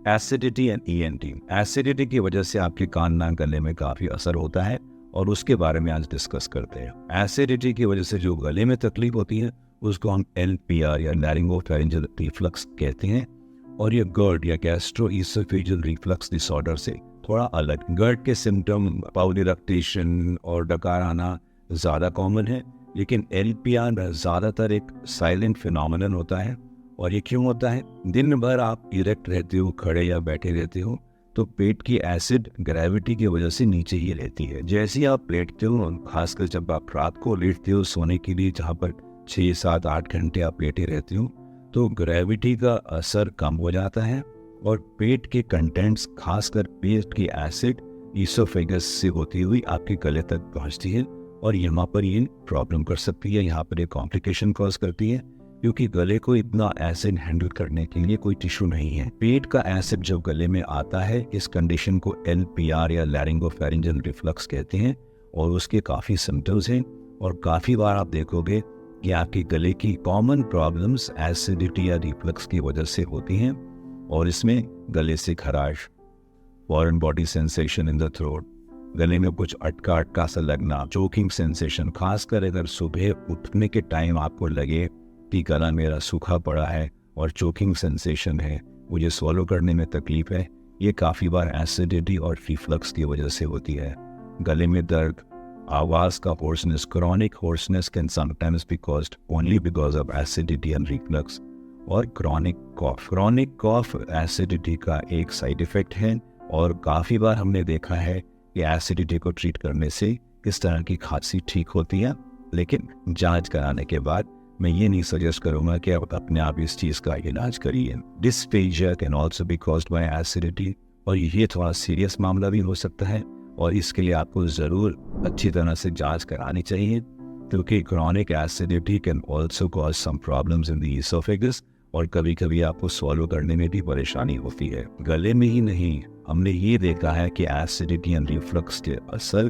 Acidity and ENT. Acidity की वजह से आपके कान नाक गले में काफ़ी असर होता है और उसके बारे में आज डिस्कस करते हैं। एसिडिटी की वजह से जो गले में तकलीफ होती है उसको हम LPR या लैरिंगोफैरिंजियल रिफ्लक्स कहते हैं, और ये GERD या गैस्ट्रोइसोफेजियल रिफ्लक्स डिसऑर्डर से थोड़ा अलग। GERD के सिम्टम पाउल इरिटेशन और डकार आना ज़्यादा कॉमन है, लेकिन LPR में ज़्यादातर एक साइलेंट फिनोमिनन होता है। और ये क्यों होता है? दिन भर आप इरेक्ट रहते हो, खड़े या बैठे रहते हो, तो पेट की एसिड ग्रेविटी की वजह से नीचे ही रहती है। जैसे ही आप लेटते हो, खासकर जब आप रात को लेटते हो सोने के लिए, जहाँ पर 6, 7, 8 घंटे आप लेटे रहते हो, तो ग्रेविटी का असर कम हो जाता है और पेट के कंटेंट्स, खासकर पेट की एसिड ईसोफेगस से होती हुई आपके गले तक पहुँचती है और यहाँ पर ये प्रॉब्लम कर सकती है, यहाँ पर ये कॉम्प्लिकेशन कॉज करती है, क्योंकि गले को इतना एसिड हैंडल करने के लिए कोई टिश्यू नहीं है। पेट का एसिड जब गले में आता है, इस कंडीशन को LPR या लैरिंगोफैरिंजियल रिफ्लक्स कहते हैं और उसके काफ़ी सिम्टम्स हैं। और काफ़ी बार आप देखोगे कि आपके गले की कॉमन प्रॉब्लम्स एसिडिटी या रिफ्लक्स की वजह से होती हैं, और इसमें गले से खराश, foreign body sensation in the throat, गले में कुछ अटका अटका सा लगना, चोकिंग सेंसेशन, खासकर अगर सुबह उठने के टाइम आपको लगे कि गला मेरा सूखा पड़ा है और चोकिंग सेंसेशन है, मुझे स्वॉलो करने में तकलीफ है, ये काफ़ी बार एसिडिटी और रिफ्लक्स की वजह से होती है। गले में दर्द, आवाज़ का hoarseness, chronic hoarseness can sometimes be caused only because of acidity and reflux. और क्रॉनिक कॉफ, क्रॉनिक कॉफ एसिडिटी का एक साइड इफ़ेक्ट है, और काफ़ी बार हमने देखा है कि एसिडिटी को ट्रीट करने से इस तरह की खांसी ठीक होती है, लेकिन जांच कराने के बाद मैं ये नहीं सजेस्ट करूँगा कि आप अपने आप इस चीज़ का इलाज करिए। Dysphasia can also be caused by acidity, और ये थोड़ा सीरियस मामला भी हो सकता है, और इसके लिए आपको ज़रूर अच्छी तरह से जांच करानी चाहिए, क्योंकि chronic acidity can also cause some problems in the oesophagus, और कभी कभी आपको स्वॉलो करने में भी परेशानी होती है। गले में ही नहीं, हमने ये देखा है कि एसिडिटी एंड रिफ्लक्स के असर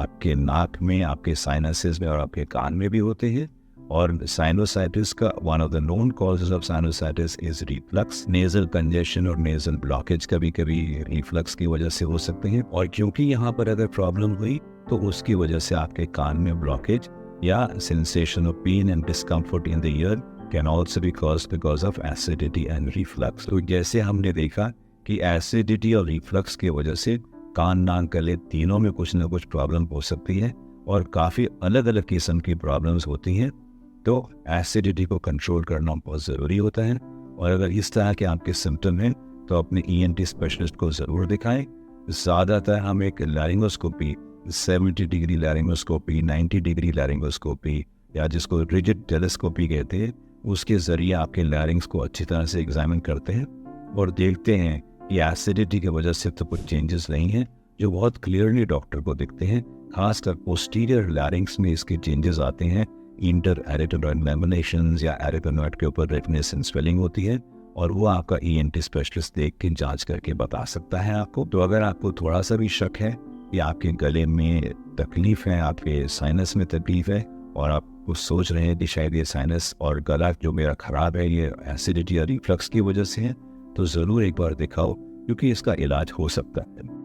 आपके नाक में, आपके साइनसेस में और आपके कान में भी होते हैं। और साइनोसाइटिस का one of the known causes of sinusitis is reflux. Nasal congestion और नेजल ब्लॉकेज कभी कभी रिफ्लक्स की वजह से हो सकते हैं, और क्योंकि यहाँ पर अगर प्रॉब्लम हुई तो उसकी वजह से आपके कान में ब्लॉकेज या sensation of pain and discomfort in the ear can also be caused because of acidity and reflux. तो जैसे हमने देखा कि एसिडिटी और रिफ्लक्स की वजह से कान नाक गले तीनों में कुछ ना कुछ प्रॉब्लम हो सकती है, और काफ़ी अलग अलग किस्म की प्रॉब्लम्स होती हैं। तो एसिडिटी को कंट्रोल करना बहुत ज़रूरी होता है, और अगर इस तरह के आपके सिम्टम हैं तो अपने ENT स्पेशलिस्ट को ज़रूर दिखाएं। ज़्यादातर हम एक laryngoscopy, 70 degree laryngoscopy, 90 degree laryngoscopy, या जिसको रिजिड टेलीस्कोपी कहते हैं, उसके ज़रिए आपके लैरिंग्स को अच्छी तरह से एग्जामिन करते हैं और देखते हैं कि एसिडिटी की वजह से तो कुछ चेंजेस नहीं हैं जो बहुत क्लियरली डॉक्टर को दिखते हैं। खासकर पोस्टीरियर लैरिंग्स में इसके चेंजेस आते हैं, इंटर एरिटोनॉइड लैमिनेशंस या एरिटोनॉइड के ऊपर रेडनेस एंड स्वेलिंग होती है, और वो आपका ENT स्पेशलिस्ट देख के जांच करके बता सकता है आपको। तो अगर आपको थोड़ा सा भी शक है कि आपके गले में तकलीफ है, आपके साइनस में तकलीफ है, और आप कुछ सोच रहे हैं कि शायद ये साइनस और गला जो मेरा ख़राब है ये एसिडिटी या रिफ्लक्स की वजह से है, तो ज़रूर एक बार दिखाओ, क्योंकि इसका इलाज हो सकता है।